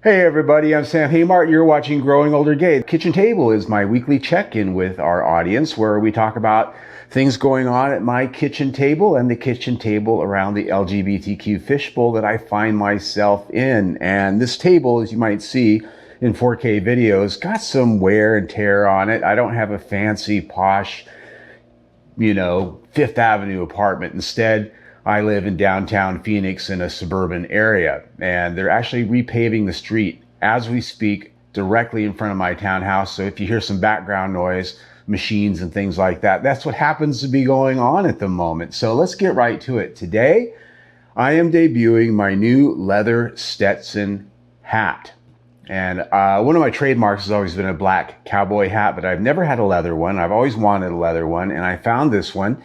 Hey everybody, I'm Sam Haymart. You're watching Growing Older Gay. Kitchen Table is my weekly check-in with our audience where we talk about things going on at my kitchen table and the kitchen table around the LGBTQ fishbowl that I find myself in. And this table, as you might see in 4K videos, got some wear and tear on it. I don't have a fancy, posh, Fifth Avenue apartment. Instead, I live in downtown Phoenix in a suburban area, and they're actually repaving the street as we speak directly in front of my townhouse. So if you hear some background noise, machines and things like that, that's what happens to be going on at the moment. So let's get right to it. Today, I am debuting my new leather Stetson hat. And one of my trademarks has always been a black cowboy hat, but I've never had a leather one. I've always wanted a leather one, and I found this one.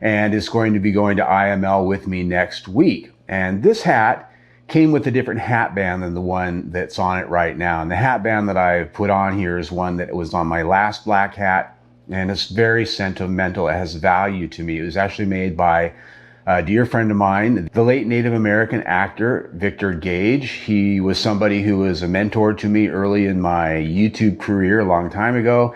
And it's going to be going to IML with me next week. And this hat came with a different hat band than the one that's on it right now. And the hat band that I've put on here is one that was on my last black hat, and it's very sentimental. It has value to me. It was actually made by a dear friend of mine, the late Native American actor, Victor Gage. He was somebody who was a mentor to me early in my YouTube career a long time ago.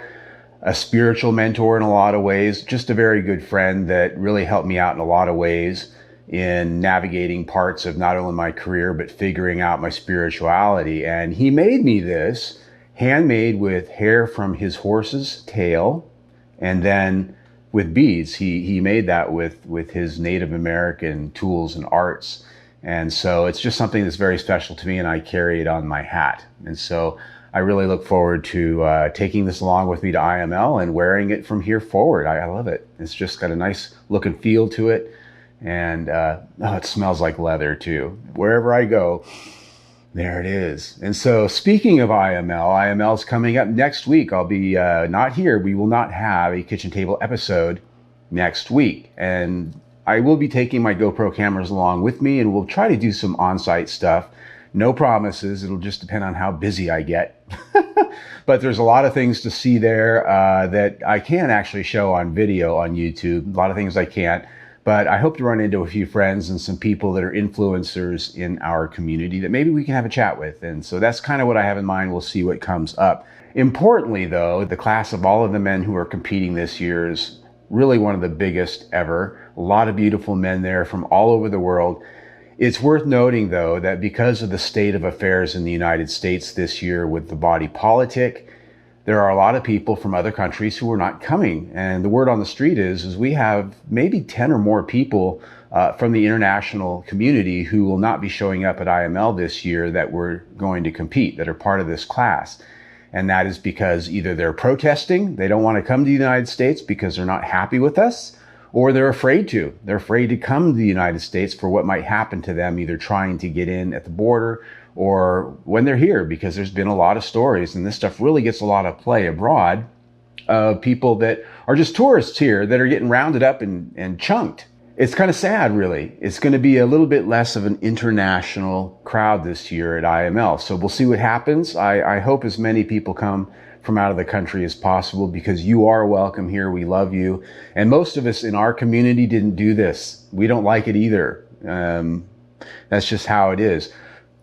A spiritual mentor in a lot of ways, just a very good friend that really helped me out in a lot of ways in navigating parts of not only my career, but figuring out my spirituality. And he made me this handmade with hair from his horse's tail and then with beads. He made that with his Native American tools and arts. And so it's just something that's very special to me, and I carry it on my hat. And so I really look forward to taking this along with me to IML and wearing it from here forward. I love it. It's just got a nice look and feel to it. And it smells like leather too. Wherever I go, there it is. And so speaking of IML is coming up next week. I'll be not here. We will not have a kitchen table episode next week. And I will be taking my GoPro cameras along with me, and we'll try to do some on-site stuff. No promises. It'll just depend on how busy I get. But there's a lot of things to see there that I can actually show on video on YouTube. A lot of things I can't. But I hope to run into a few friends and some people that are influencers in our community that maybe we can have a chat with. And so that's kind of what I have in mind. We'll see what comes up. Importantly, though, the class of all of the men who are competing this year is really one of the biggest ever. A lot of beautiful men there from all over the world. It's worth noting, though, that because of the state of affairs in the United States this year with the body politic, there are a lot of people from other countries who are not coming. And the word on the street is we have maybe 10 or more people from the international community who will not be showing up at IML this year that we're going to compete, that are part of this class. And that is because either they're protesting, they don't want to come to the United States because they're not happy with us, or they're afraid to. They're afraid to come to the United States for what might happen to them, either trying to get in at the border or when they're here, because there's been a lot of stories, and this stuff really gets a lot of play abroad, of people that are just tourists here that are getting rounded up and chunked. It's kind of sad, really. It's going to be a little bit less of an international crowd this year at IML. So we'll see what happens. I hope as many people come from out of the country as possible, because you are welcome here. We love you. And most of us in our community didn't do this. We don't like it either. That's just how it is.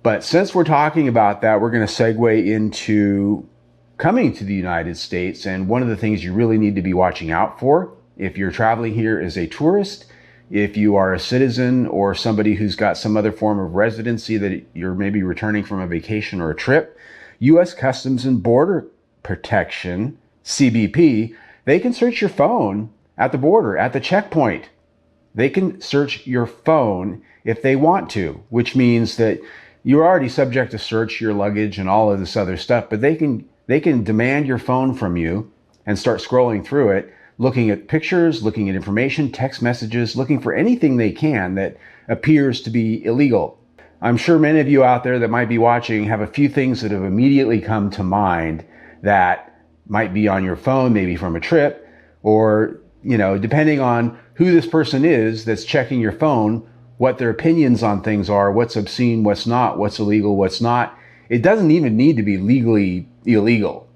But since we're talking about that, we're going to segue into coming to the United States. And one of the things you really need to be watching out for if you're traveling here as a tourist, if you are a citizen or somebody who's got some other form of residency that you're maybe returning from a vacation or a trip, U.S. Customs and Border Protection, CBP, they can search your phone at the border, at the checkpoint. They can search your phone if they want to, which means that you're already subject to search your luggage and all of this other stuff, but they can demand your phone from you and start scrolling through it, looking at pictures, looking at information, text messages, looking for anything they can that appears to be illegal. I'm sure many of you out there that might be watching have a few things that have immediately come to mind that might be on your phone, maybe from a trip, or, depending on who this person is that's checking your phone, what their opinions on things are, what's obscene, what's not, what's illegal, what's not. It doesn't even need to be legally illegal.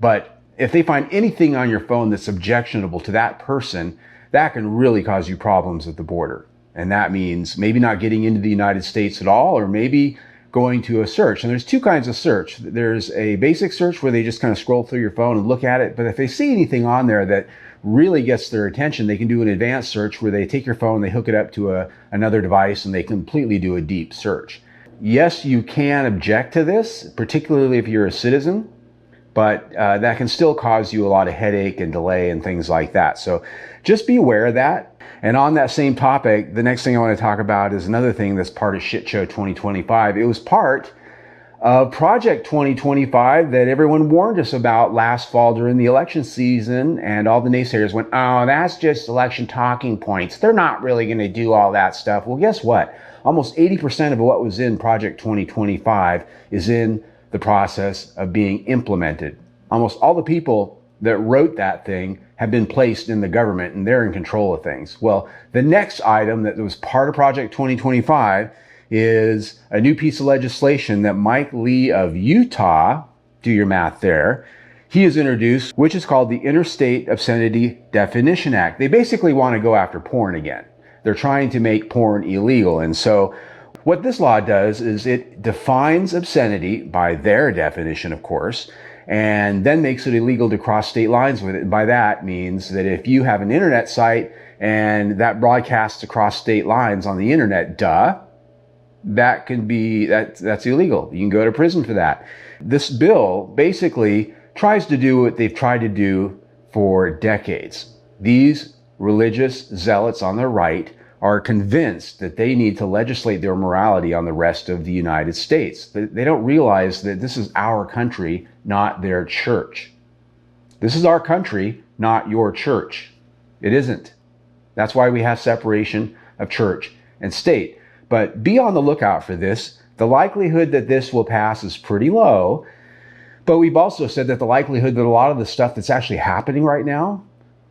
But if they find anything on your phone that's objectionable to that person, that can really cause you problems at the border. And that means maybe not getting into the United States at all, or maybe going to a search. And there's two kinds of search. There's a basic search where they just kind of scroll through your phone and look at it. But if they see anything on there that really gets their attention, they can do an advanced search where they take your phone, they hook it up to another device, and they completely do a deep search. Yes, you can object to this, particularly if you're a citizen, but that can still cause you a lot of headache and delay and things like that. So just be aware of that. And on that same topic, the next thing I want to talk about is another thing that's part of Shit Show 2025. It was part of Project 2025 that everyone warned us about last fall during the election season, and all the naysayers went, oh, that's just election talking points. They're not really going to do all that stuff. Well, guess what? Almost 80% of what was in Project 2025 is in the process of being implemented. Almost all the people that wrote that thing have been placed in the government, and they're in control of things. Well, the next item that was part of Project 2025 is a new piece of legislation that Mike Lee of Utah, do your math there, he has introduced, which is called the Interstate Obscenity Definition Act. They basically want to go after porn again. They're trying to make porn illegal. And so what this law does is it defines obscenity by their definition, of course, and then makes it illegal to cross state lines with it. And by that means that if you have an internet site and that broadcasts across state lines on the internet, that can be, that's illegal. You can go to prison for that. This bill basically tries to do what they've tried to do for decades. These religious zealots on the right are convinced that they need to legislate their morality on the rest of the United States. They don't realize that this is our country, not their church. This is our country, not your church. It isn't. That's why we have separation of church and state. But be on the lookout for this. The likelihood that this will pass is pretty low. But we've also said that the likelihood that a lot of the stuff that's actually happening right now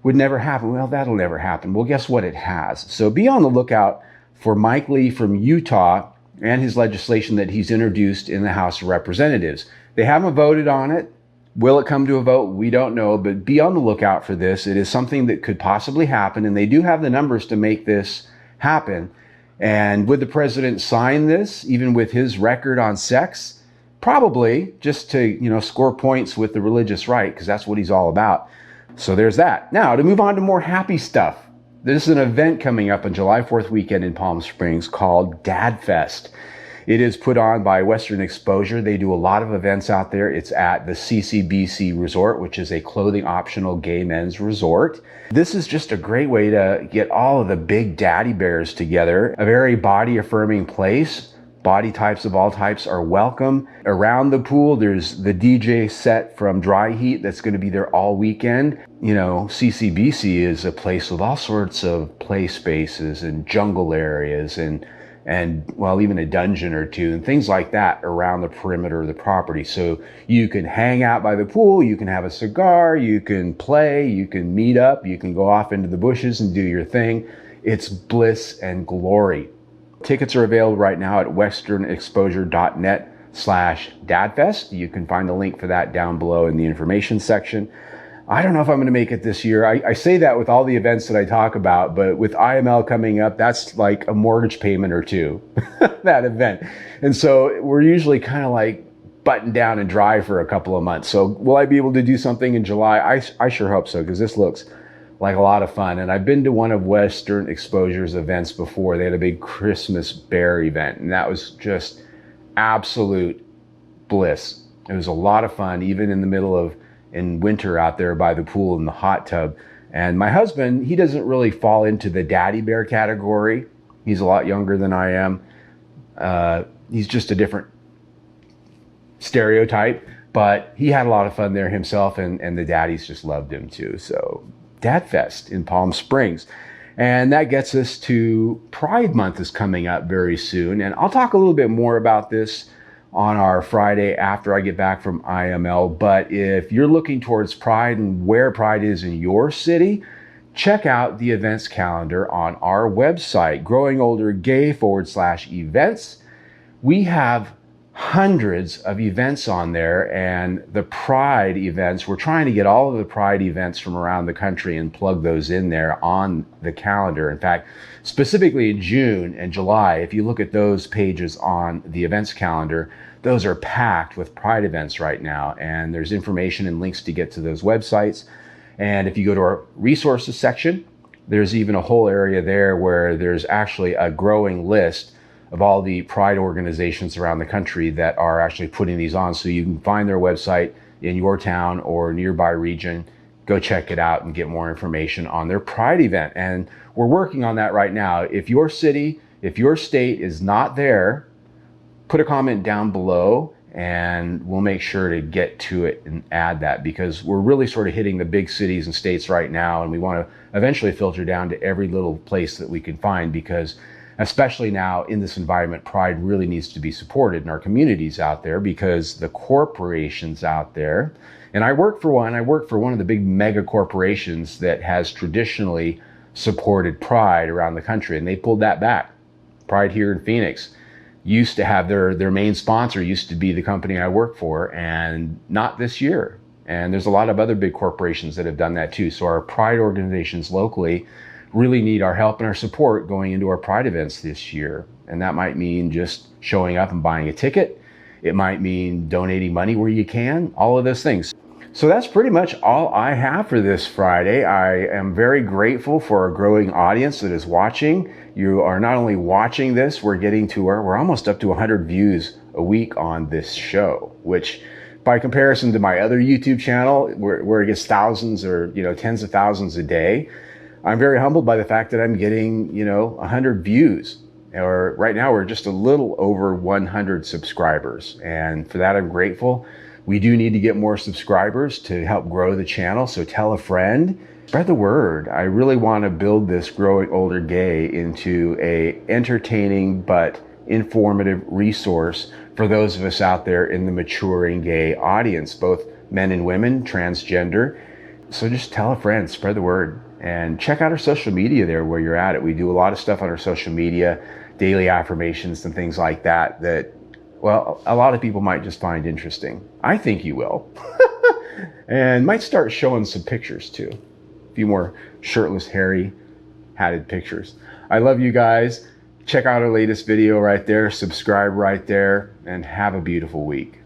would never happen. Well, that'll never happen. Well, guess what? It has. So be on the lookout for Mike Lee from Utah and his legislation that he's introduced in the House of Representatives. They haven't voted on it. Will it come to a vote? We don't know, but be on the lookout for this. It is something that could possibly happen, and they do have the numbers to make this happen. And would the president sign this, even with his record on sex? Probably, just to, score points with the religious right, because that's what he's all about. So there's that. Now, to move on to more happy stuff. There's an event coming up on July 4th weekend in Palm Springs called Dadfest. It is put on by Western Exposure. They do a lot of events out there. It's at the CCBC Resort, which is a clothing optional gay men's resort. This is just a great way to get all of the big daddy bears together. A very body affirming place. Body types of all types are welcome. Around the pool, there's the DJ set from Dry Heat that's going to be there all weekend. CCBC is a place with all sorts of play spaces and jungle areas and even a dungeon or two and things like that around the perimeter of the property. So you can hang out by the pool, you can have a cigar, you can play, you can meet up, you can go off into the bushes and do your thing. It's bliss and glory. Tickets are available right now at westernexposure.net/dadfest. You can find the link for that down below in the information section. I don't know if I'm going to make it this year. I say that with all the events that I talk about, but with IML coming up, that's like a mortgage payment or two, that event. And so we're usually kind of like buttoned down and dry for a couple of months. So will I be able to do something in July? I sure hope so, because this looks like a lot of fun. And I've been to one of Western Exposure's events before. They had a big Christmas bear event, and that was just absolute bliss. It was a lot of fun, even in the middle of in winter out there by the pool in the hot tub. And my husband, he doesn't really fall into the daddy bear category. He's a lot younger than I am. He's just a different stereotype, but he had a lot of fun there himself, and the daddies just loved him too. So Dadfest in Palm Springs. And that gets us to Pride Month is coming up very soon. And I'll talk a little bit more about this on our Friday after I get back from IML. But if you're looking towards Pride and where Pride is in your city, check out the events calendar on our website, growingoldergay.com/events. We have hundreds of events on there, and the Pride events, we're trying to get all of the Pride events from around the country and plug those in there on the calendar. In fact, specifically in June and July, if you look at those pages on the events calendar, those are packed with Pride events right now, and there's information and links to get to those websites. And if you go to our resources section, there's even a whole area there where there's actually a growing list of all the Pride organizations around the country that are actually putting these on. So you can find their website in your town or nearby region, go check it out and get more information on their Pride event. And we're working on that right now. If your city, if your state is not there, put a comment down below and we'll make sure to get to it and add that, because we're really sort of hitting the big cities and states right now, and we want to eventually filter down to every little place that we can find, because especially now in this environment, Pride really needs to be supported in our communities out there, because the corporations out there, and I work for one of the big mega corporations that has traditionally supported Pride around the country, and they pulled that back. Pride here in Phoenix used to have their main sponsor used to be the company I work for, and not this year. And there's a lot of other big corporations that have done that too. So our Pride organizations locally really need our help and our support going into our Pride events this year. And that might mean just showing up and buying a ticket. It might mean donating money where you can, all of those things. So that's pretty much all I have for this Friday. I am very grateful for a growing audience that is watching. You are not only watching this, we're almost up to 100 views a week on this show, which by comparison to my other YouTube channel, where it gets thousands or tens of thousands a day, I'm very humbled by the fact that I'm getting 100 views. Or right now we're just a little over 100 subscribers, and for that I'm grateful. We do need to get more subscribers to help grow the channel, so tell a friend, spread the word. I really want to build this Growing Older Gay into a entertaining but informative resource for those of us out there in the maturing gay audience, both men and women, transgender. So just tell a friend, spread the word, and check out our social media there where you're at it. We do a lot of stuff on our social media, daily affirmations and things like that, well, a lot of people might just find interesting. I think you will. And might start showing some pictures too. A few more shirtless, hairy, hatted pictures. I love you guys. Check out our latest video right there. Subscribe right there. And have a beautiful week.